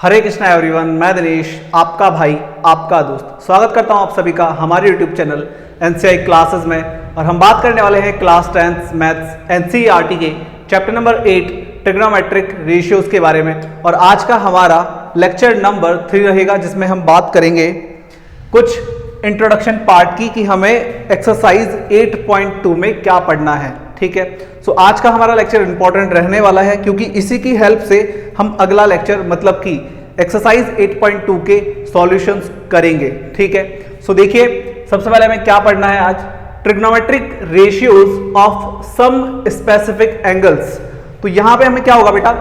हरे Krishna everyone, मैं दिनेश आपका भाई आपका दोस्त स्वागत करता हूं आप सभी का हमारे यूट्यूब चैनल एनसीआई क्लासेस में। और हम बात करने वाले हैं क्लास 10 मैथ्स एनसीईआरटी के चैप्टर नंबर 8 ट्रिग्नोमेट्रिक रेशियोज के बारे में। और आज का हमारा लेक्चर नंबर 3 रहेगा, जिसमें हम बात करेंगे कुछ इंट्रोडक्शन पार्ट की कि हमें एक्सरसाइज 8.2 में क्या पढ़ना है। ठीक है, सो आज का हमारा लेक्चर इंपॉर्टेंट रहने वाला है, क्योंकि इसी की हेल्प से हम अगला लेक्चर मतलब कि एक्सरसाइज 8.2 के सॉल्यूशंस करेंगे। ठीक है, सो देखिए सबसे पहले हमें क्या पढ़ना है आज, trigonometric ratios of some specific angles. तो यहां पे हमें क्या होगा बेटा,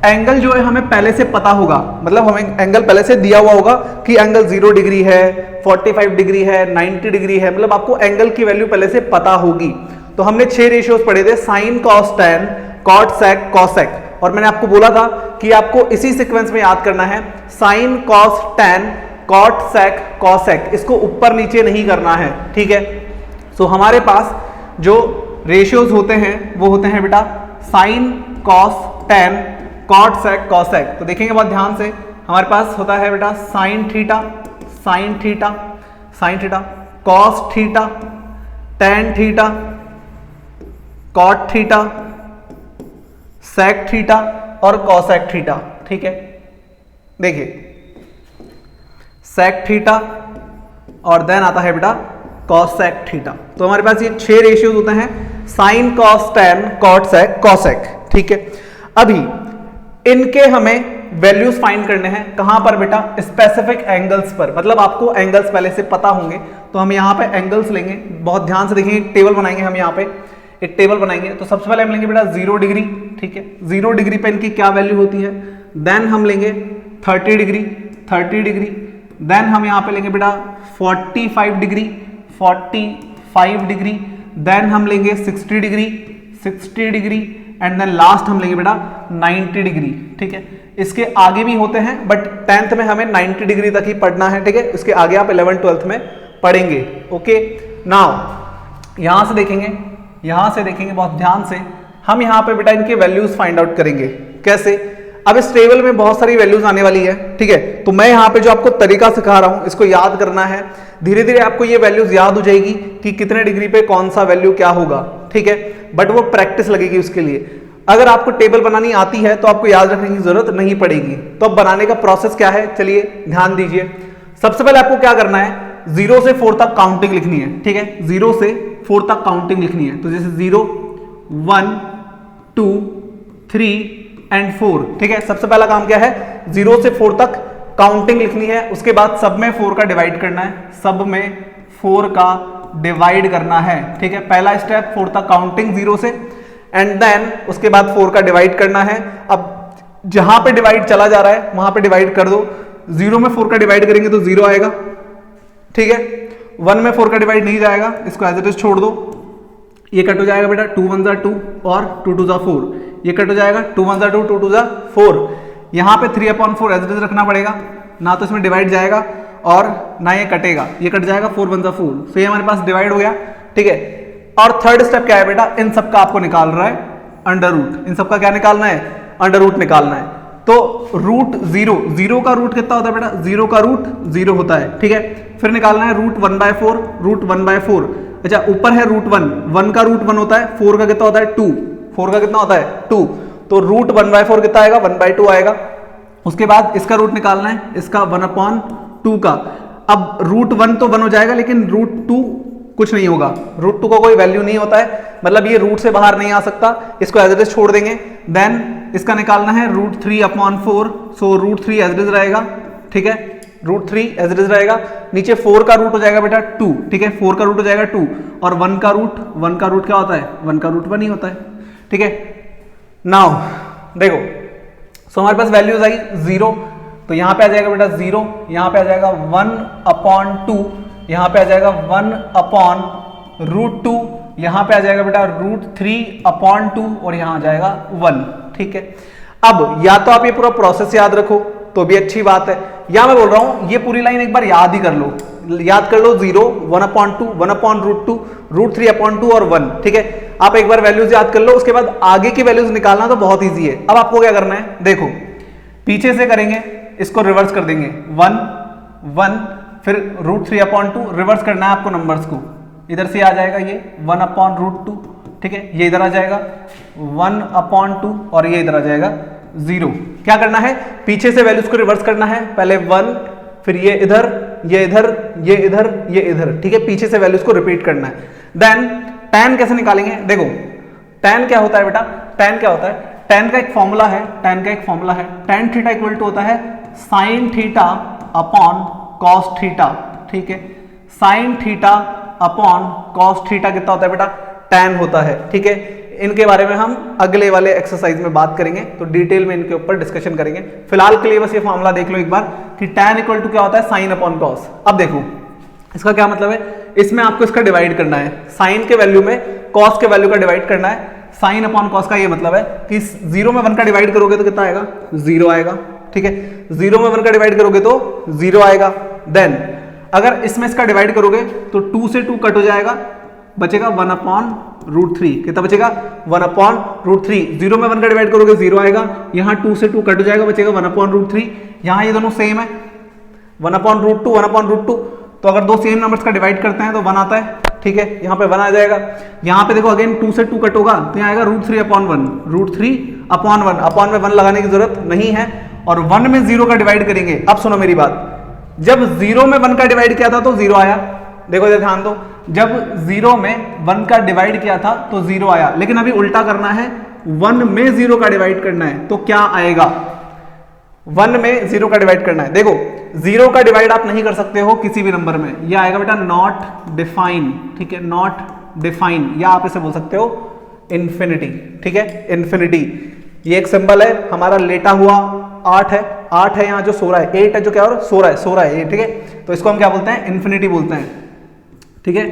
एंगल जो है हमें पहले से पता होगा, मतलब हमें एंगल पहले से दिया हुआ होगा कि एंगल 0 डिग्री है, 45 डिग्री है, 90 डिग्री है, मतलब आपको एंगल की वैल्यू पहले से पता होगी। तो हमने 6 रेशियोज पढ़े थे, साइन, कॉस, टैन, कॉट, सेक, कॉसेक। और मैंने आपको बोला था कि आपको इसी सीक्वेंस में याद करना है, साइन, कॉस, टैन, कॉट, सेक, कॉसेक, इसको ऊपर नीचे नहीं करना है। ठीक है, सो हमारे पास जो रेशियोज होते हैं वो होते हैं बेटा साइन, कॉस, टैन, कॉट, सेक, कॉसेक। तो देखेंगे बहुत ध्यान से, हमारे पास होता है बेटा sine theta, sine theta, sine theta, cos theta, tan theta, cot theta, sec theta और कॉसेक थीटा। ठीक है, देखिए सेक थीटा और देन आता है बेटा कॉसेक थीटा। तो हमारे पास ये 6 रेशियोज होते हैं, साइन, कॉस, टैन, कॉट, सेक, कॉसेक। ठीक है, अभी इनके हमें वैल्यूज फाइंड करने हैं। कहां पर बेटा, स्पेसिफिक एंगल्स पर, मतलब आपको एंगल्स पहले से पता होंगे। तो हम यहां पे एंगल्स लेंगे, बहुत ध्यान से देखेंगे, एक टेबल बनाएंगे, हम यहां पे एक टेबल बनाएंगे। तो सबसे पहले हम लेंगे बेटा 0 डिग्री। ठीक है, 0 डिग्री पे इनकी क्या वैल्यू होती है, देन हम लेंगे 30 डिग्री, 30 डिग्री, देन हम यहां पे लेंगे बेटा 45 डिग्री, 45 डिग्री, देन हम लेंगे 60 degree, 60 degree, and then last हम लेंगे बेटा 90 डिग्री। ठीक है, इसके आगे भी होते हैं बट 10th में हमें 90 डिग्री तक ही पढ़ना है। ठीक है, इसके आगे आप 11th 12th में पढ़ेंगे। ओके, नाउ यहां से देखेंगे, यहां से देखेंगे बहुत ध्यान से, हम यहां पे बेटा इनके वैल्यूज फाइंड आउट करेंगे। कैसे, अब इस टेबल में बहुत सारी वैल्यूज आने वाली है। ठीक है, तो मैं यहां पे जो आपको तरीका सिखा रहा हूं इसको याद करना है, धीरे धीरे आपको ये वैल्यूज याद हो जाएगी कि कितने डिग्री पे कौन सा वैल्यू क्या होगा। ठीक है, बट वो प्रैक्टिस लगेगी उसके लिए। अगर आपको टेबल बनानी आती है तो आपको याद रखने की जरूरत नहीं पड़ेगी। तो अब बनाने का प्रोसेस क्या है, चलिए ध्यान दीजिए। सबसे पहले आपको क्या करना है, 0 से 4 तक काउंटिंग लिखनी है। ठीक है, 0 से 4 तक काउंटिंग लिखनी है। तो जैसे 0, 1, 2, 3 एंड 4। ठीक है, सबसे पहला काम क्या है, 0 से 4 तक काउंटिंग लिखनी है। उसके बाद सब में 4 का डिवाइड करना है, सब में 4 का डिवाइड करना है। ठीक है, पहला स्टेप 4 तक काउंटिंग 0 से, एंड देन उसके बाद 4 का डिवाइड करना है। अब जहां पे डिवाइड चला जा रहा है वहां पे डिवाइड कर दो। 0 में 4 का डिवाइड करेंगे तो 0 आएगा। ठीक है, 1 में 4 का डिवाइड नहीं जाएगा, इसको एज इट इज छोड़ दो। ये कट हो जाएगा बेटा 2 1 2 और 2 2 4, ये कट हो जाएगा 2 1 2 2 2 4। यहां पे 3/4 एज इट इज रखना पड़ेगा, ना तो इसमें डिवाइड जाएगा और ना ये कटेगा, ये कट जाएगा 4 1 4। सो ये हमारे पास डिवाइड हो गया। ठीक है, और थर्ड स्टेप क्या है बेटा, इन सब का आपको निकाल रहा है अंडर रूट। इन सब का क्या निकालना है, अंडर रूट निकालना है। तो रूट 0, 0 का रूट कितना होता है बेटा, 0 का रूट 0 होता है। ठीक है, फिर निकालना है रूट 1/4, रूट 1/4। अच्छा, ऊपर है रूट 1, 1 का रूट 1 होता है, 4 का कितना होता है 2, 4 का कितना होता है 2। तो रूट 1/4 कितना आएगा, 1/2 आएगा। उसके बाद इसका रूट निकालना है, इसका 1/2 का। अब रूट 1 तो 1 हो जाएगा, लेकिन रूट 2 कुछ नहीं होगा, रूट 2 का कोई वैल्यू नहीं होता है, मतलब ये रूट से बाहर नहीं आ सकता, इसको एज इट इज छोड़ देंगे। देन इसका निकालना है root 3/4, so root 3 as it is रहेगा। ठीक है, रूट 3 एज इट इज रहेगा। नीचे 4 का रूट हो जाएगा बेटा 2। ठीक है, 4 का रूट हो जाएगा 2, और 1 का रूट क्या होता है, 1 का रूट 1 ही होता है। ठीक है, नाउ देखो, सो हमारे पास वैल्यूज आई 0, तो यहां पे आ जाएगा बेटा 0, यहां पे आ जाएगा 1/2, यहां पे आ जाएगा 1/√2, यहां पे आ जाएगा बेटा रूट 3/2 और यहां आ जाएगा 1। ठीक है, अब या तो आप ये पूरा प्रोसेस याद रखो तो भी अच्छी बात है, या मैं बोल रहा हूं ये पूरी लाइन एक बार याद ही कर लो, याद कर लो 0, 1/2, 1/√2, रूट 3/2 और 1। ठीक है, आप एक बार वैल्यूज याद कर लो, उसके बाद आगे की वैल्यूज निकालना तो बहुत ईजी है। अब आपको क्या करना है, देखो पीछे से करेंगे इसको रिवर्स कर देंगे 1 1, फिर √3/2 रिवर्स करना है आपको नंबर्स को, इधर से आ जाएगा ये 1/√2, ठीक है, ये इधर आ जाएगा 1/2 और ये इधर आ जाएगा 0। क्या करना है, पीछे से वैल्यूज को रिवर्स करना है, पहले 1, फिर ये इधर, ये इधर, ये इधर, ये इधर, ठीक है, पीछे से वैल्यूज को रिपीट करना है। देन tan कैसे निकालेंगे, देखो tan क्या होता है बेटा, tan क्या होता है, tan का एक फॉर्मूला है, tan का एक फॉर्मूला है, tan थीटा इक्वल टू होता है sin theta upon cos theta, ठीक है, sin theta upon cos theta कितना होता है बेटा, tan होता है, ठीक है। इनके बारे में हम अगले वाले एक्सरसाइज में बात करेंगे, तो डिटेल में इनके ऊपर डिस्कशन करेंगे। फिलहाल के लिए बस ये फॉर्मूला देख लो एक बार कि tan इक्वल टू क्या होता है, sin अपॉन cos। अब देखो इसका क्या मतलब है, इसमें आपको इसका डिवाइड करना है, sin के वैल्यू में cos के वैल्यू का डिवाइड करना है। sin अपॉन cos का ये मतलब है कि 0 में 1 का डिवाइड करोगे तो कितना आएगा, 0 आएगा, ठीक है, 0 में 1 का डिवाइड करोगे तो 0 आएगा। देन अगर इसमें इसका डिवाइड करोगे तो 2 से 2 कट हो जाएगा, बचेगा 1/√3, कितना बचेगा 1/√3। 0 में 1 का डिवाइड करोगे 0 आएगा, यहाँ 2 से 2 कट हो जाएगा, बचेगा 1/√3। यहाँ ये दोनों सेम है, 1/√2 1/√2, तो अगर दो सेम नंबर्स का डिवाइड करते हैं तो 1 आता है, ठीक है, यहाँ पे 1 आ जाएगा। यहाँ पे देखो अगेन 2 से 2 कट होगा तो यहाँ आएगा √3/1, √3/1, अपॉन में 1 लगाने की जरूरत नहीं है, और 1 में 0 का डिवाइड करेंगे। अब सुनो मेरी बात, जब 0 में 1 का डिवाइड किया था तो 0 आया, देखो इधर ध्यान दो, जब 0 में 1 का डिवाइड किया था तो 0 आया, लेकिन अभी उल्टा करना है, 1 में 0 का डिवाइड करना है तो क्या आएगा, 1 में 0 का डिवाइड करना है। देखो 0 का डिवाइड आप नहीं कर सकते हो किसी भी नंबर में, यह आएगा बेटा नॉट डिफाइन, ठीक है, नॉट डिफाइन, या आप इसे बोल सकते हो इंफिनिटी, ठीक है, इंफिनिटी। ये एक सिंबल है हमारा लेटा हुआ 8 है, 8 है यहाँ जो सो रहा है, 8 है जो क्या हो रहा है, सो रहा है ये, ठीक है, तो इसको हम क्या बोलते हैं, इंफिनिटी बोलते हैं, ठीक है,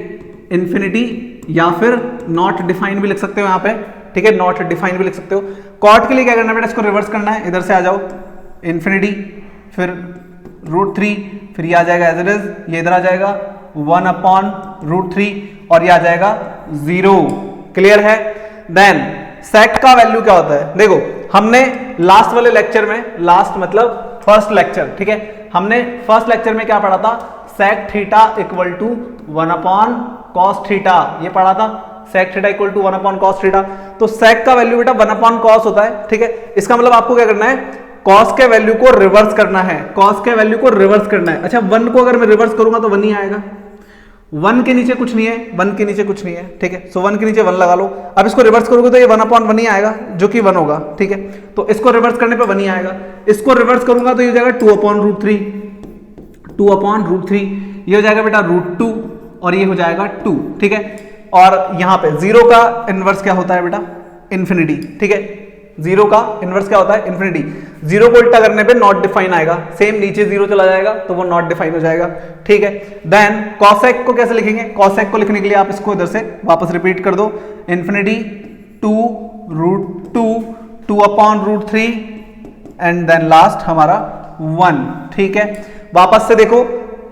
इंफिनिटी, या फिर नॉट डिफाइन भी लिख सकते हो यहाँ पे, ठीक है, नॉट डिफाइन भी लिख सकते हो। कॉट के लिए क्या करना है बेटा, इसको रिवर्स करना है, इधर से आ जाओ, इंफिनिटी, फिर √3, फिर ये आ जाएगा एज इट इज, ये इधर आ जाएगा 1/√3 और ये आ जाएगा 0। क्लियर है। देन सेक का वैल्यू क्या होता है, देखो हमने लास्ट वाले लेक्चर में, लास्ट मतलब फर्स्ट लेक्चर, ठीक है, हमने फर्स्ट लेक्चर में क्या पढ़ा था, sec theta equal to 1/cos theta, ये पढ़ा था, sec theta equal to 1/cos theta. तो सेक का वैल्यू बेटा 1/cos होता है, ठीक है, इसका मतलब आपको क्या करना है, cos के वैल्यू को रिवर्स करना है, cos के वैल्यू को रिवर्स करना है। अच्छा 1 को अगर मैं रिवर्स करूंगा तो 1 ही आएगा, 1 के नीचे कुछ नहीं है, 1 के नीचे कुछ नहीं है, ठीक है, सो 1 के नीचे 1 लगा लो। अब इसको रिवर्स करोगे तो ये 1/1 ही आएगा जो कि 1 होगा, ठीक है, तो इसको रिवर्स करने पे 1 ही आएगा। इसको रिवर्स करूंगा तो ये हो जाएगा 2/√3, 2/√3, ये हो जाएगा बेटा √2 और ये हो जाएगा 2, ठीक है। और यहाँ पे 0 का इनवर्स क्या होता है बेटा, इन्फिनिटी, ठीक है, 0 का इनवर्स क्या होता है, इन्फिनिटी। 0 को उल्टा करने पे नॉट डिफाइन आएगा, सेम नीचे 0 चला जाएगा तो वो नॉट डिफाइन हो जाएगा, ठीक है। देन कॉसेक को कैसे लिखेंगे, कॉसेक को लिखने के लिए आप इसको इधर से वापस रिपीट कर दो, इन्फिनिटी 2√2, 2/√3 एंड देन लास्ट हमारा 1, ठीक है। वापस से देखो,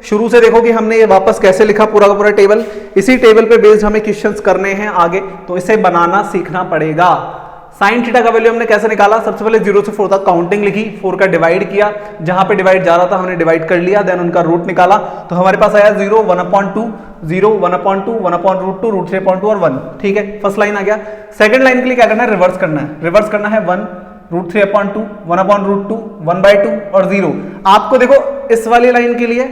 शुरू से देखो कि हमने ये वापस कैसे लिखा पूरा का पूरा टेबल, इसी टेबल पे बेस्ड हमें क्वेश्चंस करने हैं आगे, तो इसे बनाना सीखना पड़ेगा। साइन थीटा का वैल्यू हमने कैसे निकाला, सबसे पहले 0 से 4 तक काउंटिंग लिखी, 4 का डिवाइड किया, जहां पे डिवाइड जा रहा था हमने डिवाइड कर लिया, देन उनका रूट निकाला, तो हमारे पास आया 0, 1/2, 0, 1/2, 1/√2, √3/2 और 1, ठीक है, फर्स्ट लाइन आ गया। सेकंड लाइन के लिए क्या करना है, रिवर्स करना है, रिवर्स करना है 1, √3/2, 1/√2, 1/2 और 0। आपको देखो इस वाली लाइन के लिए,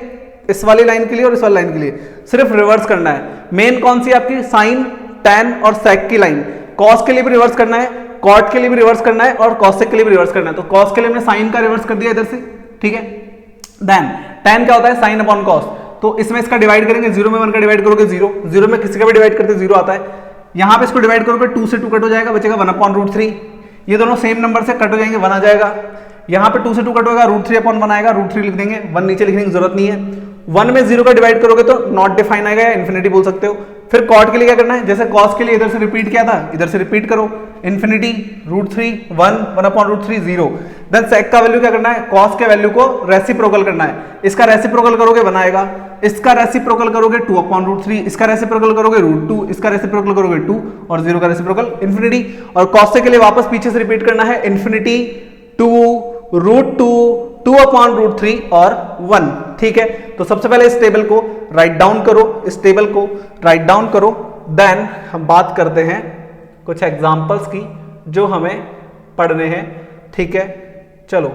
इस वाली लाइन के लिए और इस वाली लाइन के लिए सिर्फ रिवर्स करना है। मेन कौन सी आपकी, साइन, टैन और सेक की लाइन। कॉस के लिए भी रिवर्स करना है, कॉट के लिए भी रिवर्स करना है और कॉसेक के लिए भी रिवर्स करना है। तो कॉस के लिए हमने साइन का रिवर्स कर दिया इधर से, ठीक है। देन टैन क्या होता है, साइन अपॉन कॉस, तो इसमें इसका डिवाइड करेंगे, 0 में 1 का डिवाइड करोगे 0, 0 में किसी का भी डिवाइड करते 0 आता है। यहां पे इसको डिवाइड करोगे 2 से 2 कट हो जाएगा, बचेगा 1/√3, ये दोनों सेम नंबर से कट हो जाएंगे, 1 आ जाएगा। यहाँ पे 2 से 2 कट होगा, √3/1 आएगा, √3 लिख देंगे, 1 नीचे लिखने की जरूरत नहीं है। 1 में 0 का डिवाइड करोगे तो नॉट डिफाइन आएगा या इन्फिनिटी बोल सकते हो। फिर कॉट के लिए क्या करना है, जैसे कॉस के लिए इधर से रिपीट किया था, इधर से रिपीट करो, इन्फिनिटी, √3, 1, 1/√3, 0। देन सेक का वैल्यू क्या करना है, कॉस के वैल्यू को रेसिप्रोकल करना है, इसका रेसिप्रोकल करोगे 1 आएगा, इसका रेसिप्रोकल करोगे 2/√3, इसका रेसिप्रोकल करोगे √2, इसका रेसिप्रोकल करोगे 2 और 0 का रेसिप्रोकल इन्फिनिटी। और कॉस के लिए वापस पीछे से रिपीट करना है, इन्फिनिटी 2, √2, 2/√3 और 1, ठीक है। तो सबसे पहले इस टेबल को राइट डाउन करो, इस टेबल को राइट डाउन करो। देन हम बात करते हैं कुछ एग्जांपल्स की जो हमें पढ़ने हैं, ठीक है। चलो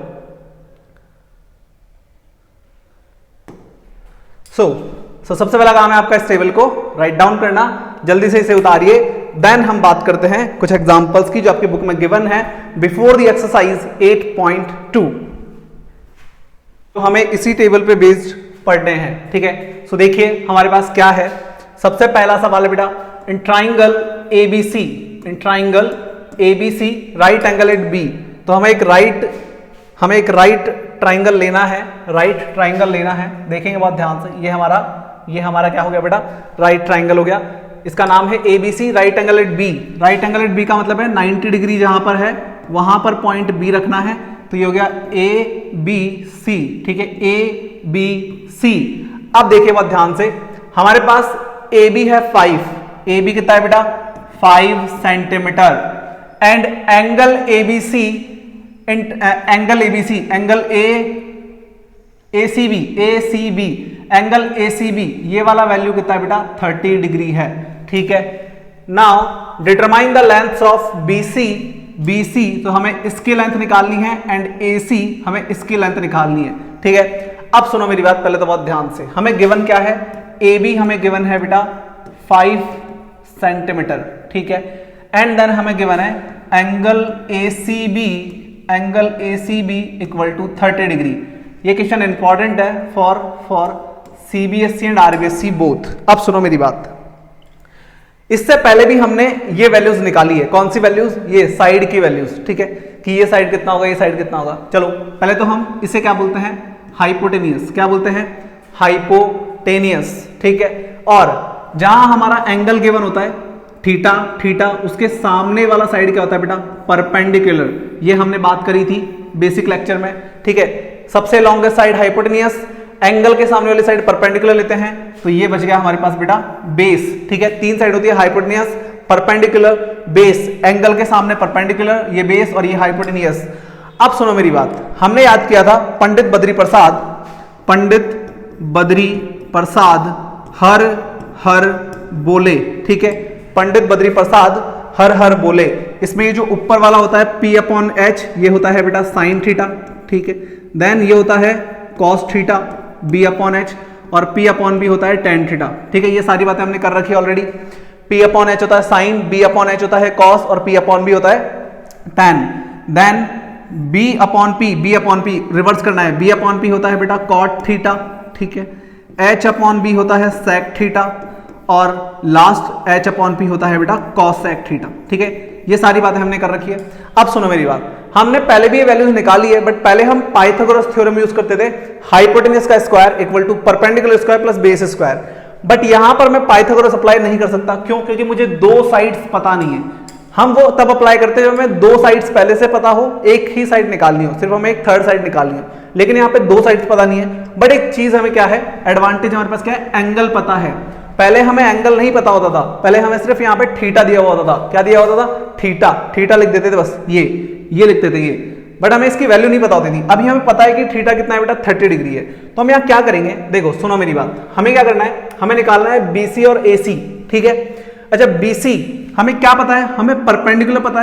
सो सबसे पहला काम है आपका इस टेबल को राइट डाउन करना, जल्दी से इसे उतारिए। देन हम बात करते हैं कुछ एग्जांपल्स की जो आपकी बुक में गिवन है बिफोर द एक्सरसाइज 8.2। तो हमें इसी टेबल पे बेस्ड पढ़ने हैं, ठीक है। सो देखिए हमारे पास क्या है। सबसे पहला सवाल है बेटा, in triangle ABC right angle at B. तो हमें एक राइट ट्राइंगल लेना है, राइट ट्राइंगल लेना है। देखेंगे बहुत ध्यान से, ये हमारा क्या हो गया बेटा, राइट ट्राइंगल हो गया। इसका नाम है ABC right angle at B. Right angle at B का मतलब है 90 डिग्री जहां पर है वहां पर पॉइंट बी रखना है। तो ये हो गया ए बी सी, ठीक है, ए बी सी। अब देखिए बहुत ध्यान से, हमारे पास ए बी है 5, ए बी कितना है बेटा 5 centimetre, and angle ABC angle ACB angle ACB ये वाला वैल्यू कितना है बेटा 30 डिग्री है, ठीक है। Now determine the length of BC, तो हमें इसकी लेंथ निकालनी है, एंड एसी हमें इसकी लेंथ निकालनी है, ठीक है। अब सुनो मेरी बात पहले तो बहुत ध्यान से, हमें गिवन क्या है, ए बी हमें गिवन है बेटा 5 सेंटीमीटर, ठीक है, एंड देन हमें गिवन है angle ACB equal to 30 degree. ये क्वेश्चन इंपॉर्टेंट है for CBSE and RBSE both. अब सुनो मेरी बात, इससे पहले भी हमने ये वैल्यूज निकाली है। कौन सी वैल्यूज, ये साइड की वैल्यूज, ठीक है, कि ये साइड कितना होगा, ये साइड कितना होगा। चलो पहले तो हम इसे क्या बोलते हैं, हाइपोटेनियस, क्या बोलते हैं, हाइपोटेनियस, ठीक है। और जहां हमारा एंगल गिवन होता है थीटा, उसके सामने वाला साइड क्या होता है बेटा, परपेंडिकुलर। ये हमने बात करी थी बेसिक लेक्चर में, ठीक है। सबसे लॉन्गेस्ट साइड हाइपोटेनियस, एंगल के सामने वाली साइड परपेंडिकुलर लेते हैं, तो ये बच गया हमारे पास बेटा बेस, ठीक है। 3 साइड होती है, हाइपोटेनियस, परपेंडिकुलर, बेस। एंगल के सामने परपेंडिकुलर, ये बेस, और ये हाइपोटेनियस। अब सुनो मेरी बात, हमने याद किया था पंडित बद्री प्रसाद हर बोले, ठीक है। पंडित बद्री प्रसाद हर बोले। इसमें ये जो ऊपर वाला होता है P/H, ये होता है बेटा साइन थीटा, ठीक है। देन ये होता है कॉस थीटा B/H, और P/B होता है टेन थीटा, ठीक है। ये सारी बातें हमने कर रखी है ऑलरेडी। P/H होता है साइन, B/H होता है कॉस, और P/B होता है टेन। देन B/P रिवर्स करना है, B/P होता है बेटा कॉट थीटा, ठीक है। H/B होता है सेक थीटा, और लास्ट H/P होता है बेटा कॉस सेक थीटा, ठीक है। ये सारी बातें हमने कर रखी है। अब सुनो मेरी बात, हमने पहले भी ये वैल्यूज निकाली है, बट पहले हम पाइथागोरस थ्योरम यूज करते थे, हाइपोटेनियस का square equal to perpendicular square plus base square. But यहां पर मैं पाइथागोरस अप्लाई नहीं कर सकता, क्यों, क्योंकि मुझे 2 साइड्स पता नहीं है। हम वो तब अप्लाई करते हैं जब हमें 2 साइड्स पहले से पता हो, एक ही साइड निकालनी हो, सिर्फ हमें एक थर्ड साइड निकालनी हो। लेकिन यहाँ पे 2 साइड्स पता नहीं है। बट एक चीज हमें क्या है, एडवांटेज हमारे पास क्या है, एंगल पता है। पहले हमें एंगल नहीं पता होता था, पहले हमें सिर्फ यहाँ पे थीटा दिया हुआ होता था। क्या दिया होता था, थीटा लिख देते थे, बस ये लिखते थे ये, बट हमें इसकी वैल्यू नहीं पता होती थी। अभी हमें पता है कि थीटा कितना है बेटा 30 डिग्री है। तो हम यहाँ क्या करेंगे, देखो सुनो मेरी बात, हमें क्या करना है, हमें निकालना है बीसी और एसी, ठीक है। अच्छा बीसी हमें क्या पता है, हमें परपेंडिकुलर पता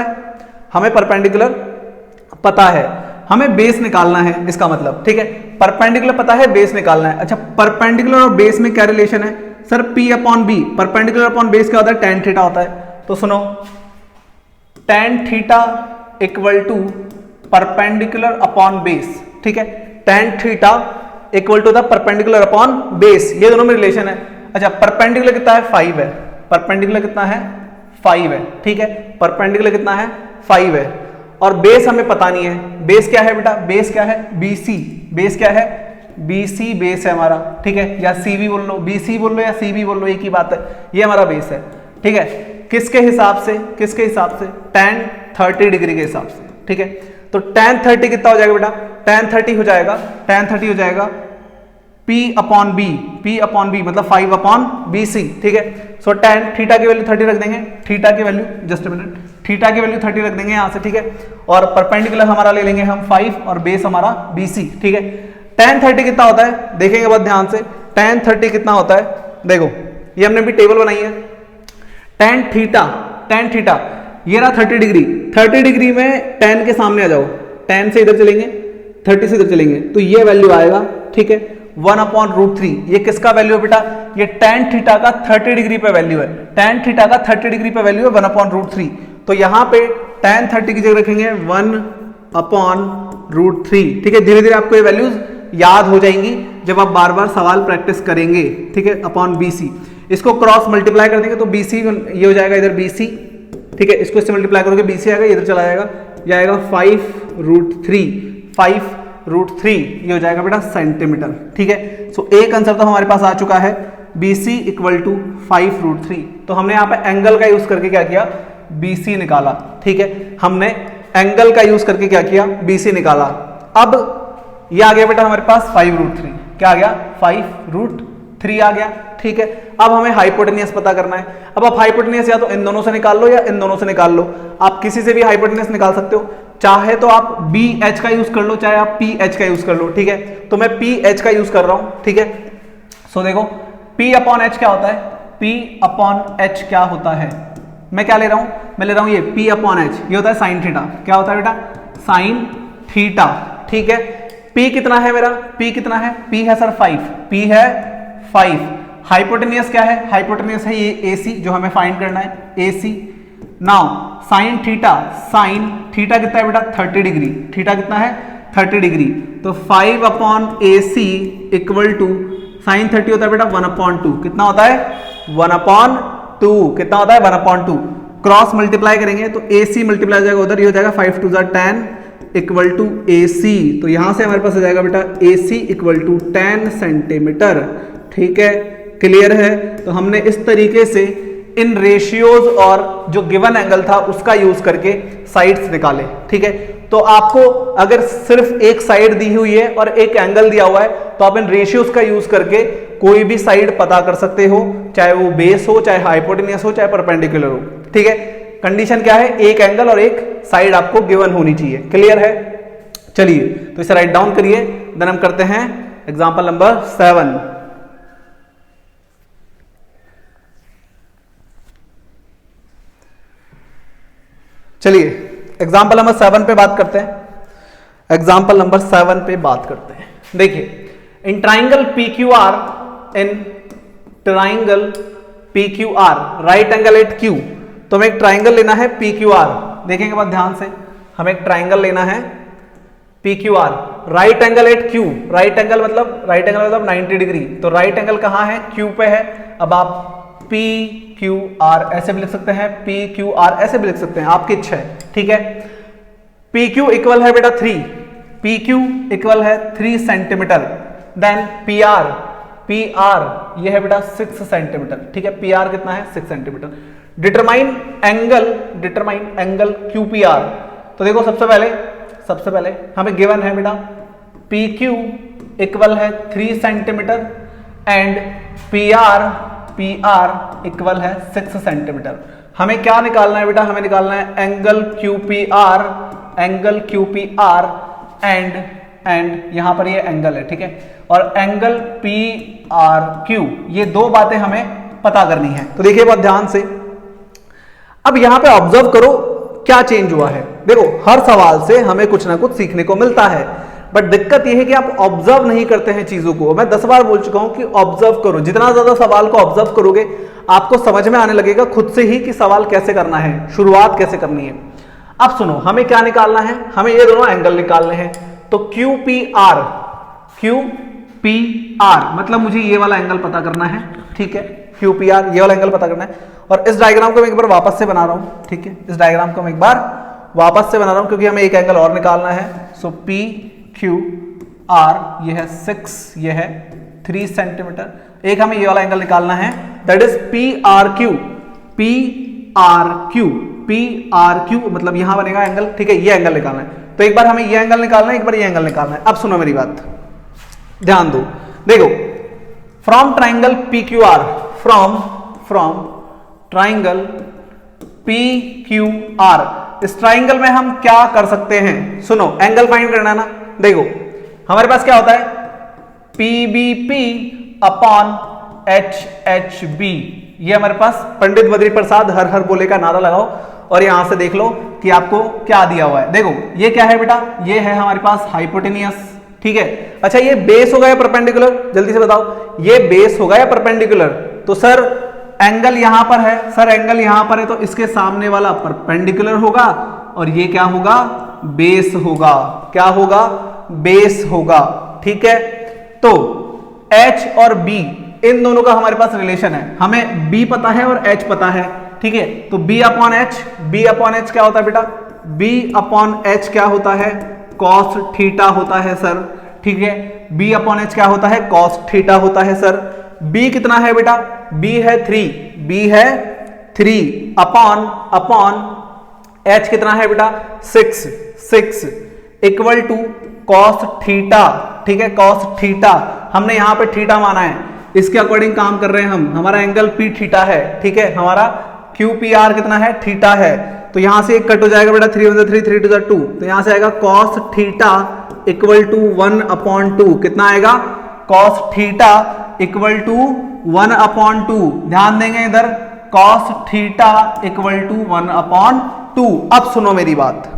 है, हमें बेस निकालना है, इसका मतलब, ठीक है। परपेंडिकुलर पता है, बेस निकालना है। अच्छा परपेंडिकुलर और बेस में क्या रिलेशन है sir, P/B, perpendicular upon base क्या होता है, टेन थीटा होता है। तो सुनो, tan theta equal to perpendicular upon base, ठीक है। Tan theta equal to the perpendicular upon base, ये दोनों में रिलेशन है। अच्छा परपेंडिकुलर कितना है, 5 है, परपेंडिकुलर कितना है 5 है, ठीक है। परपेंडिकुलर कितना है 5 है, और बेस हमें पता नहीं है। बेस क्या है बेटा, बेस क्या है BC, बेस क्या है BC बेस है हमारा, ठीक है। या CV बोल लो, BC बोल लो या CV बोल लो, एक ही बात है, ये हमारा बेस है, ठीक है। किसके हिसाब से tan 30 डिग्री के हिसाब से, ठीक है। तो tan 30 कितना हो जाएगा बेटा, tan 30 हो जाएगा P/B मतलब 5/BC, ठीक है। सो tan थीटा की वैल्यू 30 रख देंगे, थीटा की value just a minute, theta की वैल्यू 30 रख देंगे यहां से, ठीक है। और परपेंडिकुलर हमारा ले लेंगे हम 5 और बेस हमारा BC, ठीक है। tan 30 कितना होता है देखेंगे बहुत ध्यान से। tan 30 कितना होता है, देखो ये हमने भी टेबल बनाई है। tan थीटा ये रहा 30 डिग्री। 30 डिग्री में tan के सामने आ जाओ, tan से इधर चलेंगे, 30 से इधर चलेंगे, तो ये वैल्यू आएगा, ठीक है, 1/√3। ये किसका वैल्यू है बेटा, ये tan थीटा का 30 डिग्री पे वैल्यू है। tan थीटा का 30 डिग्री पे वैल्यू है 1/√3। तो यहां पे tan 30 की जगह रखेंगे 1/√3, ठीक है। धीरे धीरे आपको ये वैल्यूज याद हो जाएंगी जब आप बार बार सवाल प्रैक्टिस करेंगे, ठीक है। अपॉन BC, इसको क्रॉस मल्टीप्लाई कर देंगे तो BC ये हो जाएगा इधर BC, ठीक है। इसको इससे मल्टीप्लाई करोगे BC आएगा, इधर चला जाएगा, ये आएगा 5√3 ये हो जाएगा बेटा सेंटीमीटर, ठीक है। सो एक आंसर तो हमारे पास आ चुका है, BC = 5√3। तो हमने यहाँ पे एंगल का यूज करके क्या किया, BC निकाला, ठीक है। हमने एंगल का यूज करके क्या किया, BC निकाला। अब ये आ गया बेटा हमारे पास 5√3, क्या आ गया 5√3 आ गया, ठीक है। अब हमें हाइपोटेनियस पता करना है। अब आप हाइपोटेनियस या तो इन दोनों से निकाल लो या इन दोनों से निकाल लो, आप किसी से भी हाइपोटेनियस निकाल सकते हो। चाहे तो आप BH का यूज कर लो, चाहे आप PH का यूज कर लो, ठीक है। तो मैं PH का यूज कर रहा हूं, ठीक है। सो देखो P/H क्या होता है, P/H क्या होता है, मैं क्या ले रहा हूं, मैं ले रहा हूं ये P/H, ये होता है साइन थीटा। क्या होता है बेटा, साइन थीटा, ठीक है। P कितना है मेरा, P कितना है, P है सर 5, P है 5। हाइपोटेनियस क्या है, हाइपोटेनियस है ये AC जो हमें फाइंड करना है, AC। नाउ साइन थीटा कितना है बेटा 30 डिग्री, थीटा कितना है 30 डिग्री। तो 5/AC = साइन 30 होता है बेटा 1/2, कितना होता है 1/2, कितना होता है 1/2। क्रॉस मल्टीप्लाई करेंगे तो AC मल्टीप्लाई हो जाएगा उधर, ये हो जाएगा 5 2 10 = AC। तो यहां से हमारे पास आ जाएगा बेटा AC = 10 सेंटीमीटर, ठीक है। क्लियर है। तो हमने इस तरीके से इन रेशियोज और जो गिवन एंगल था उसका यूज करके साइड्स निकाले, ठीक है। तो आपको अगर सिर्फ एक साइड दी हुई है और एक एंगल दिया हुआ है तो आप इन रेशियोज का यूज करके कोई भी साइड पता कर सकते हो, चाहे वो बेस हो, चाहे हाइपोटेनियस हो, चाहे परपेंडिकुलर हो, ठीक है। कंडीशन क्या है, एक एंगल और एक साइड आपको गिवन होनी चाहिए। क्लियर है। चलिए तो इसे राइट डाउन करिए, देन हम करते हैं एग्जांपल नंबर 7। चलिए एग्जाम्पल नंबर 7 पे बात करते हैं। एग्जाम्पल नंबर 7 पे बात करते हैं। देखिए in triangle PQR right angle at Q, तो हमें एक ट्राइंगल लेना है PQR। देखेंगे बहुत ध्यान से, हमें एक ट्राइंगल लेना है PQR right angle at Q। Right angle मतलब 90 डिग्री। तो राइट एंगल कहां है, Q पे है। अब आप PQR ऐसे भी लिख सकते हैं, PQR ऐसे भी लिख सकते हैं, आपकी इच्छा है, ठीक है। PQ इक्वल है बेटा 3, PQ इक्वल है 3 सेंटीमीटर। देन PR ये है बेटा 6 सेंटीमीटर, ठीक है। PR कितना है 6 सेंटीमीटर। Determine angle QPR। तो देखो सबसे पहले हमें गिवन है बेटा PQ इक्वल है 3 सेंटीमीटर एंड PR इक्वल है 6 सेंटीमीटर। हमें क्या निकालना है बेटा, हमें निकालना है एंगल QPR एंड यहां पर ये एंगल है, ठीक है। और एंगल PRQ, ये दो बातें हमें पता करनी है। तो देखिए बहुत ध्यान से, अब यहां पे ऑब्जर्व करो क्या चेंज हुआ है। देखो हर सवाल से हमें कुछ ना कुछ सीखने को मिलता है, बट दिक्कत यह है कि आप ऑब्जर्व नहीं करते हैं चीजों को। मैं 10 बार बोल चुका हूं कि ऑब्जर्व करो, जितना ज्यादा सवाल को ऑब्जर्व करोगे आपको समझ में आने लगेगा खुद से ही कि सवाल कैसे करना है, शुरुआत कैसे करनी है। अब सुनो, हमें क्या निकालना है, हमें ये दोनों एंगल निकालने हैं। तो QPR मतलब मुझे ये वाला एंगल पता करना है, ठीक है। QPR ये वाला एंगल पता करना है। और इस डायग्राम को मैं एक बार वापस से बना रहा हूं, ठीक है। इस डायग्राम को मैं एक बार वापस से बना रहा हूं क्योंकि हमें एक एंगल और निकालना है। सो PQR ये है 6, ये है 3 सेंटीमीटर। एक हमें ये वाला एंगल निकालना है, दैट इज PRQ मतलब यहां बनेगा एंगल, ठीक है। ये एंगल निकालना है। तो एक बार हमें ये एंगल निकालना है, एक बार ये एंगल निकालना है। अब सुनो मेरी बात, ध्यान दो। देखो from triangle PQR, from triangle P Q R. इस ट्राइंगल में हम क्या कर सकते हैं, सुनो, एंगल फाइंड करना है ना। देखो हमारे पास क्या होता है, P B P upon H H B. ये हमारे पास पंडित बद्री प्रसाद हर हर बोले का नारा लगाओ और यहां से देख लो कि आपको क्या दिया हुआ है। देखो ये क्या है बेटा, ये है हमारे पास हाइपोटेनियस, ठीक है। अच्छा ये बेस होगा या परपेंडिकुलर, जल्दी से बताओ, ये बेस होगा या परपेंडिकुलर। तो सर एंगल यहां पर है, सर एंगल यहां पर है, तो इसके सामने वाला परपेंडिकुलर होगा और ये क्या होगा, बेस होगा। क्या होगा, बेस होगा, ठीक है। तो H और B इन दोनों का हमारे पास रिलेशन है, हमें B पता है और H पता है, ठीक है। तो B अपॉन H क्या होता है बेटा, B अपॉन H क्या होता है, कॉस थीटा होता है सर, ठीक है। B अपॉन H क्या होता है, कॉस थीटा होता है सर। B कितना है बेटा, B है 3 अपॉन H कितना है बेटा 6 इक्वल टू कॉस थीटा, ठीक है। कॉस थीटा हमने यहां पे थीटा माना है, इसके अकॉर्डिंग काम कर रहे हैं हम। हमारा एंगल P थीटा है, ठीक है। हमारा QPR कितना है, थीटा है। तो यहां से एक कट हो जाएगा बेटा, 3 × 3 3 × 2, तो यहां से आएगा कॉस थीटा इक्वल टू 1/2। कितना आएगा, कॉस थीटा इक्वल टू 1/2। ध्यान देंगे इधर, कॉस थीटा इक्वल टू 1/2। अब सुनो मेरी बात,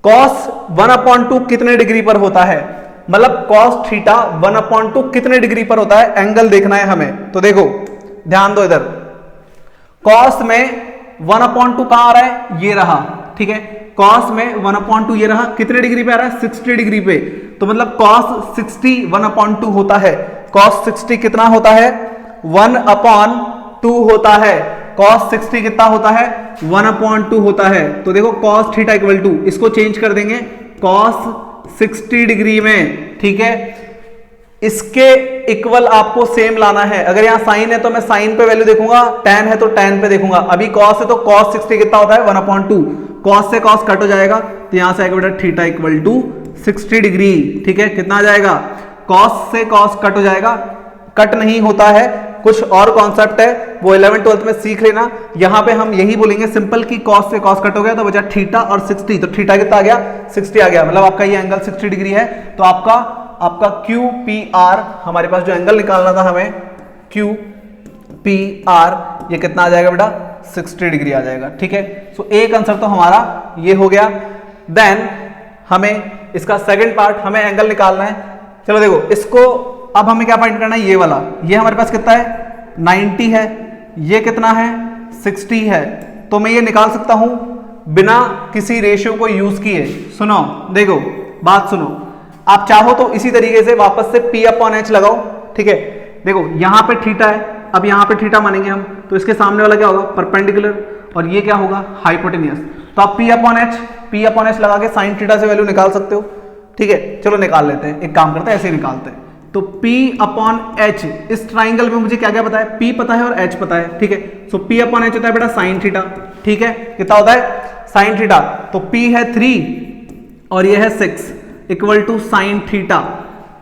कॉस 1/2 कितने डिग्री पर होता है, मतलब कॉस थीटा 1/2 कितने डिग्री पर होता है, एंगल देखना है हमें। तो देखो ध्यान दो इधर, कॉस में 1/2 कहां आ रहा है, ये रहा, ठीक है। कॉस में 1/2 ये रहा, कितने डिग्री पे आ रहा है, 60 डिग्री पे। तो मतलब कॉस 60 1/2 होता है। कॉस 60 कितना होता है, 1/2 होता है। कॉस 60 कितना होता है, 1/2 होता है। तो देखो कॉस थीटा इक्वल टू, इसको चेंज कर देंगे कॉस 60 डिग्री में, ठीक है। इसके इक्वल आपको सेम लाना है। अगर यहां साइन है तो मैं साइन पे वैल्यू देखूंगा, tan है तो tan पे देखूंगा। अभी cos है तो cos 60 कितना होता है, 1/2। cos से cos कट हो जाएगा, तो यहां से आएगा बेटा थीटा इक्वल टू 60 डिग्री, ठीक है। कितना आ जाएगा, cos से cos कट हो जाएगा, कट नहीं होता है, कुछ और कॉन्सेप्ट है, वो 11th 12th में सीख लेना। यहां पे हम यही बोलेंगे सिंपल की cos से cos कट हो गया तो बचा थीटा और 60। तो थीटा कितना आ गया, 60 आ गया, मतलब आपका ये एंगल 60 डिग्री है। तो आपका QPR, हमारे पास जो एंगल निकालना था हमें, QPR ये कितना आ जाएगा बेटा, 60 डिग्री आ जाएगा, ठीक है। सो एक आंसर तो हमारा ये हो गया। देन हमें इसका सेकंड पार्ट, हमें एंगल निकालना है। चलो देखो इसको अब हमें क्या फाइंड करना है, ये वाला, ये हमारे पास कितना है, 90 है, ये कितना है, 60 है। तो मैं ये निकाल सकता हूं बिना किसी रेशियो को यूज किए। सुनो देखो बात सुनो, आप चाहो तो इसी तरीके से वापस से P/H लगाओ, ठीक है। देखो यहां पे थीटा है, अब यहां पे थीटा मानेंगे हम, तो इसके सामने वाला क्या होगा, परपेंडिकुलर, और ये क्या होगा, हाइपोटेनियस। तो आप P/H लगा के साइन थीटा से वैल्यू निकाल सकते हो, ठीक है। चलो निकाल लेते हैं, एक काम करते हैं, ऐसे ही निकालते हैं। तो P/H, इस ट्राइंगल में मुझे क्या क्या पता है, P पता है और H पता है, ठीक है। सो P/H होता है बेटा साइन थीटा, ठीक है। कितना होता है, साइन थीटा। तो P है 3 और ये है 6 इक्वल टू साइन थीटा,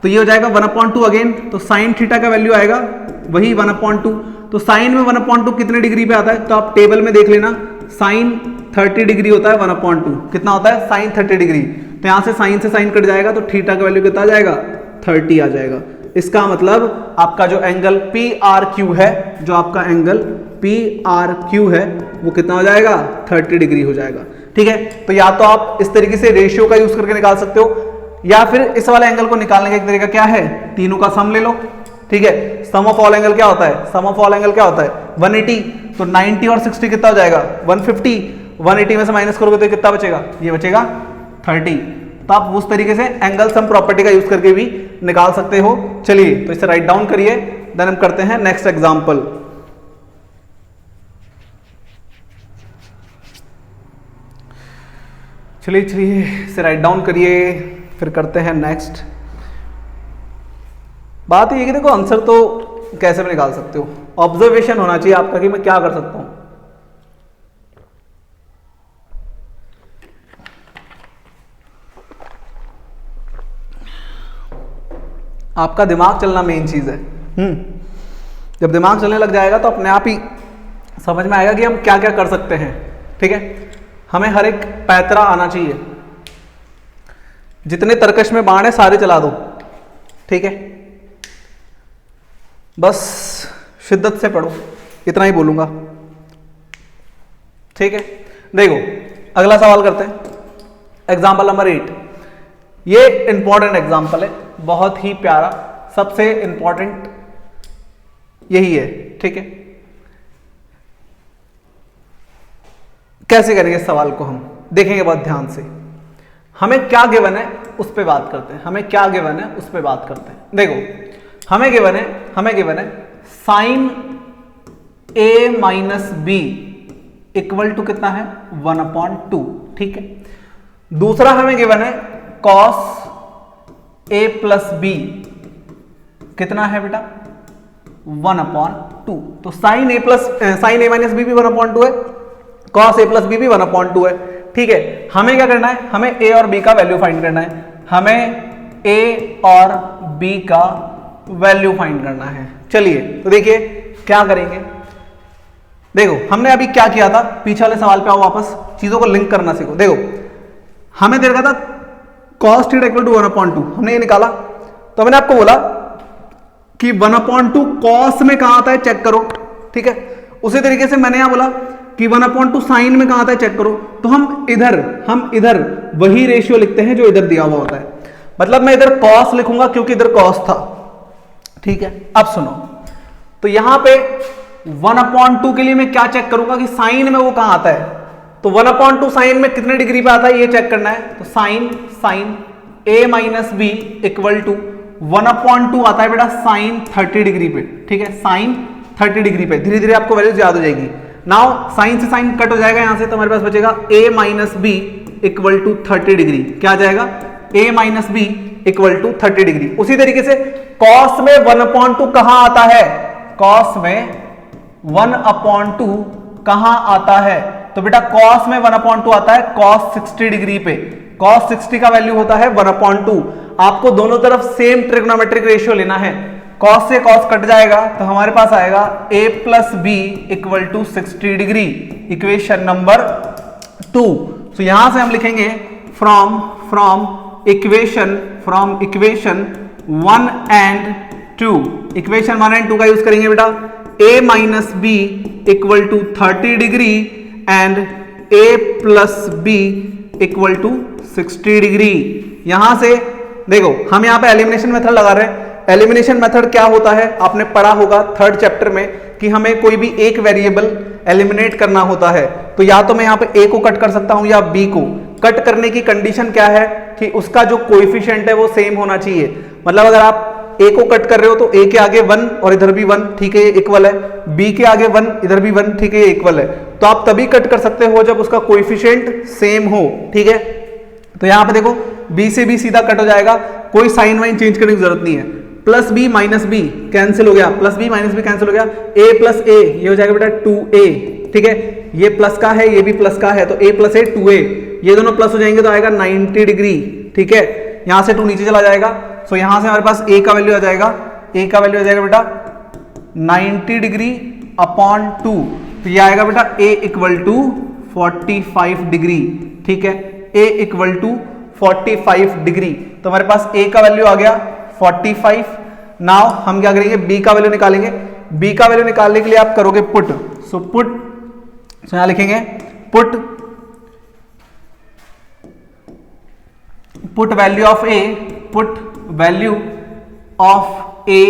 तो ये हो जाएगा 1/2 अगेन। तो साइन थीटा का वैल्यू आएगा वही 1/2। तो साइन में 1/2 कितने डिग्री पे आता है, तो आप टेबल में देख लेना, साइन 30 डिग्री होता है, 1/2 कितना होता है, साइन 30 डिग्री। तो यहां से साइन कट जाएगा, तो थीटा का वैल्यू कितना आ जाएगा, 30 आ जाएगा। इसका मतलब आपका जो एंगल PRQ है, जो आपका एंगल PRQ है वो कितना हो जाएगा, 30 डिग्री हो जाएगा, ठीक है। तो या तो आप इस तरीके से रेशियो का यूज करके निकाल सकते हो, या फिर इस वाले एंगल को निकालने का एक तरीका क्या है, तीनों का सम ले लो, ठीक है। सम ऑफ ऑल एंगल क्या होता है, सम ऑफ ऑल एंगल क्या होता है, 180। तो 90 और 60 कितना हो जाएगा, 150। 180 में से माइनस करोगे तो कितना बचेगा, ये बचेगा 30। तो आप उस तरीके से एंगल सम प्रॉपर्टी का यूज करके भी निकाल सकते हो। चलिए तो इसे राइट डाउन करिए, देन हम करते हैं नेक्स्ट एग्जांपल। चलिए इसे राइट डाउन करिए, फिर करते हैं नेक्स्ट। बात ये कि देखो आंसर तो कैसे भी निकाल सकते हो, ऑब्जर्वेशन होना चाहिए आपका कि मैं क्या कर सकता हूं। आपका दिमाग चलना मेन चीज है। जब दिमाग चलने लग जाएगा तो अपने आप ही समझ में आएगा कि हम क्या क्या कर सकते हैं। ठीक है, हमें हर एक पैतरा आना चाहिए, जितने तर्कश में बाण है सारे चला दो। ठीक है, बस शिद्दत से पढ़ो, इतना ही बोलूंगा। ठीक है, देखो अगला सवाल करते हैं, एग्जाम्पल नंबर 8। ये इंपॉर्टेंट एग्जाम्पल है, बहुत ही प्यारा, सबसे इंपॉर्टेंट यही है। ठीक है, कैसे करेंगे इस सवाल को हम देखेंगे बहुत ध्यान से। हमें क्या गिवन है उस पर बात करते हैं, हमें क्या गिवन है उस पर बात करते हैं। देखो हमें गिवन है sine a minus B equal to कितना है 1/2। ठीक है, दूसरा हमें गिवन है कॉस a प्लस बी कितना है बेटा 1/2। तो साइन a माइनस बी भी 1/2 है, कॉस a प्लस बी भी 1/2 है। ठीक है, हमें क्या करना है, हमें a और b का वैल्यू फाइंड करना है, हमें a और b का वैल्यू फाइंड करना है। चलिए तो देखिए क्या करेंगे। देखो हमने अभी क्या किया था, पीछे वाले सवाल पे आओ वापस, चीजों को लिंक करना सीखो। देखो हमें दे रखा था cos थीटा इक्वल टू 1/2, हमने ये निकाला, तो मैंने आपको बोला कि 1/2 cos में कहां आता है चेक करो। ठीक है, उसी तरीके से मैंने यहां बोला कि 1/2 साइन में कहां आता है चेक करो। तो हम इधर वही रेशियो लिखते हैं जो इधर दिया हुआ होता है, मतलब मैं इधर cos लिखूंगा क्योंकि इधर cos था। ठीक है, अब सुनो, तो यहां पे 1/2 के लिए मैं क्या चेक करूंगा कि साइन में वो कहां आता है। तो 1/2 साइन में कितने डिग्री पे आता है ये चेक करना है। तो sine a minus B equal to 1/2 आता है बेटा साइन 30 डिग्री पे। ठीक है, साइन 30 डिग्री पे, धीरे धीरे आपको वैल्यूज याद हो जाएगी। नाउ साइन से साइन कट हो जाएगा यहां से, तो हमारे पास बचेगा a minus B equal to 30 degree. क्या आ जाएगा, a minus B equal to 30 degree. उसी तरीके से cos में 1/2 कहां आता है, cos में 1/2 कहां आता है। तो बेटा cos में 1/2 आता है cos 60 डिग्री पे, cos 60 का वैल्यू होता है 1/2। आपको दोनों तरफ सेम ट्रिग्नोमेट्रिक रेशियो लेना है, cos से cos कट जाएगा तो हमारे पास आएगा a plus B equal to 60 degree, equation number 2। तो यहां से हम लिखेंगे from equation 1 and 2, equation 1 and 2 का यूज करेंगे बेटा, a minus B equal to 30 degree and a plus B equal to 60 degree. यहां से देखो हम यहां पे एलिमिनेशन मेथड लगा रहे हैं। एलिमिनेशन मेथड क्या होता है आपने पढ़ा होगा 3rd चैप्टर में कि हमें कोई भी एक वेरिएबल एलिमिनेट करना होता है। तो या तो मैं यहां पे a को कट कर सकता हूं या b को। कट करने की कंडीशन क्या है कि उसका जो कोएफिशिएंट है वो सेम होना चाहिए। मतलब अगर आप a को कट कर रहे हो तो a के आगे 1 और इधर भी 1, ठीक है ये इक्वल है, b के आगे 1 इधर भी 1, ठीक है ये इक्वल है। तो आप तभी कट कर सकते हो जब उसका कोएफिशिएंट सेम हो। ठीक है, तो यहां पे देखो b से b सीधा कट हो जाएगा, कोई साइन वाइन चेंज करने की जरूरत नहीं है। Plus B minus B cancel हो गया, plus B minus B cancel हो गया, a प्लस a ये हो जाएगा बेटा 2a। ठीक है, ये प्लस का है ये भी प्लस का है, तो a प्लस a 2a, ये दोनों प्लस हो जाएंगे तो आएगा 90 डिग्री। ठीक है, यहां से 2 नीचे चला जाएगा, सो यहां से हमारे पास a का वैल्यू आ जाएगा, a का वैल्यू आ जाएगा बेटा 90 डिग्री अपॉन 2, तो ये आएगा बेटा a इक्वल टू 45 डिग्री। ठीक है, a इक्वल टू 45 डिग्री, तो हमारे पास a का वैल्यू आ गया 45। नाउ हम क्या करेंगे, b का वैल्यू निकालेंगे। b का वैल्यू निकालने के लिए आप करोगे पुट, सो यहां लिखेंगे put value of a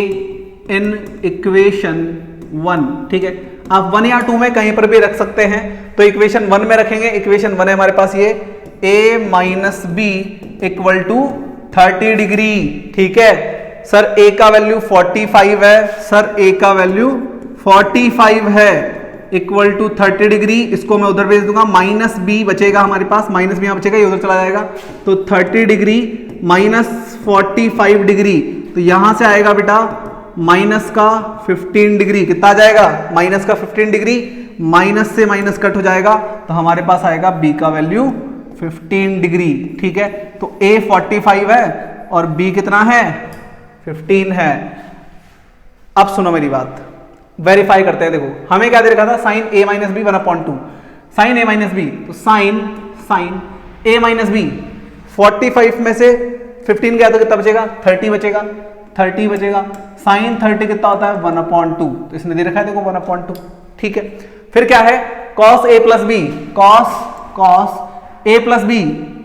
in equation 1। ठीक है, आप 1 या 2 में कहीं पर भी रख सकते हैं, तो इक्वेशन 1 में रखेंगे। इक्वेशन 1 है हमारे पास ये a minus B equal to 30 degree. ठीक है सर, a का वैल्यू 45 है, सर a का वैल्यू 45 है, इक्वल टू 30 डिग्री। इसको मैं उधर भेज दूंगा, माइनस बी बचेगा हमारे पास, माइनस बी यहां बचेगा, ये उधर चला जाएगा, तो 30 डिग्री माइनस 45 डिग्री, तो यहां से आएगा बेटा माइनस का 15 डिग्री। कितना आ जाएगा, माइनस का 15 डिग्री, माइनस से माइनस कट हो जाएगा, तो हमारे पास आएगा b का वैल्यू 15 डिग्री। ठीक है, तो a 45 है और b कितना है 15 है। अब सुनो मेरी बात, वेरीफाई करते हैं। देखो हमें क्या दे रखा था, साइन ए माइनस बी 1/2, साइन ए माइनस बी, तो साइन ए माइनस बी, 45 में से 15 गया तो कितना बचेगा, 30 बचेगा, 30 बचेगा। साइन 30 कितना होता है, 1/2, तो इसने दे रखा है देखो 1/2, ठीक है। फिर क्या है, cos A plus B, cos A plus B,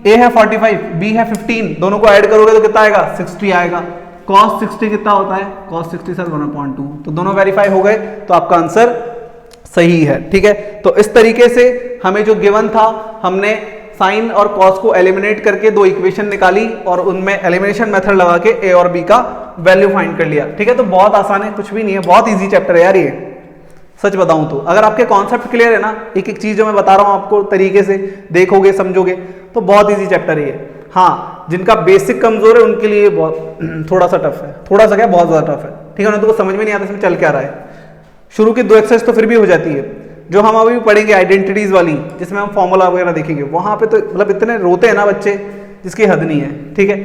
ए है 45, बी है 15, दोनों को ऐड करोगे तो कितना आएगा, 60 आएगा। कॉस 60 कितना होता है, कॉस 60 सर 1/2, तो दोनों वेरीफाई हो गए, तो आपका आंसर सही है, ठीक है। तो इस तरीके से हमें जो गिवन था, हमने साइन और कॉस को एलिमिनेट करके दो इक्वेशन निकाली और उनमें एलिमिनेशन मेथड लगा के ए और बी का वैल्यू फाइंड कर लिया, ठीक है। तो बहुत आसान है, कुछ भी नहीं है, बहुत इजी चैप्टर है यार ये, सच बताऊं तो। अगर आपके कॉन्सेप्ट क्लियर है ना, एक एक चीज जो मैं बता रहा हूं आपको तरीके से देखोगे समझोगे तो बहुत इजी चैप्टर है ये। हाँ, जिनका बेसिक कमजोर है उनके लिए बहुत थोड़ा सा टफ है, थोड़ा सा क्या, बहुत ज्यादा टफ है, ठीक है ना। तो समझ में नहीं आता इसमें चल क्या रहा है। शुरू की 2 एक्सरसाइज तो फिर भी हो जाती है, जो हम अभी पढ़ेंगे आइडेंटिटीज वाली, जिसमें हम फॉर्मूला वगैरह देखेंगे, वहां पे तो मतलब इतने रोते हैं ना बच्चे जिसकी हद नहीं है, ठीक है।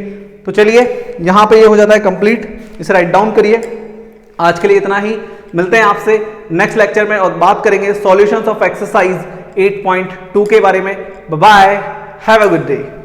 तो चलिए यहां पे ये हो जाता है कंप्लीट, इसे राइट डाउन करिए। आज के लिए इतना ही, मिलते हैं आपसे नेक्स्ट लेक्चर में और बात करेंगे सॉल्यूशंस ऑफ एक्सरसाइज 8.2 के बारे में। Bye bye, have a good day.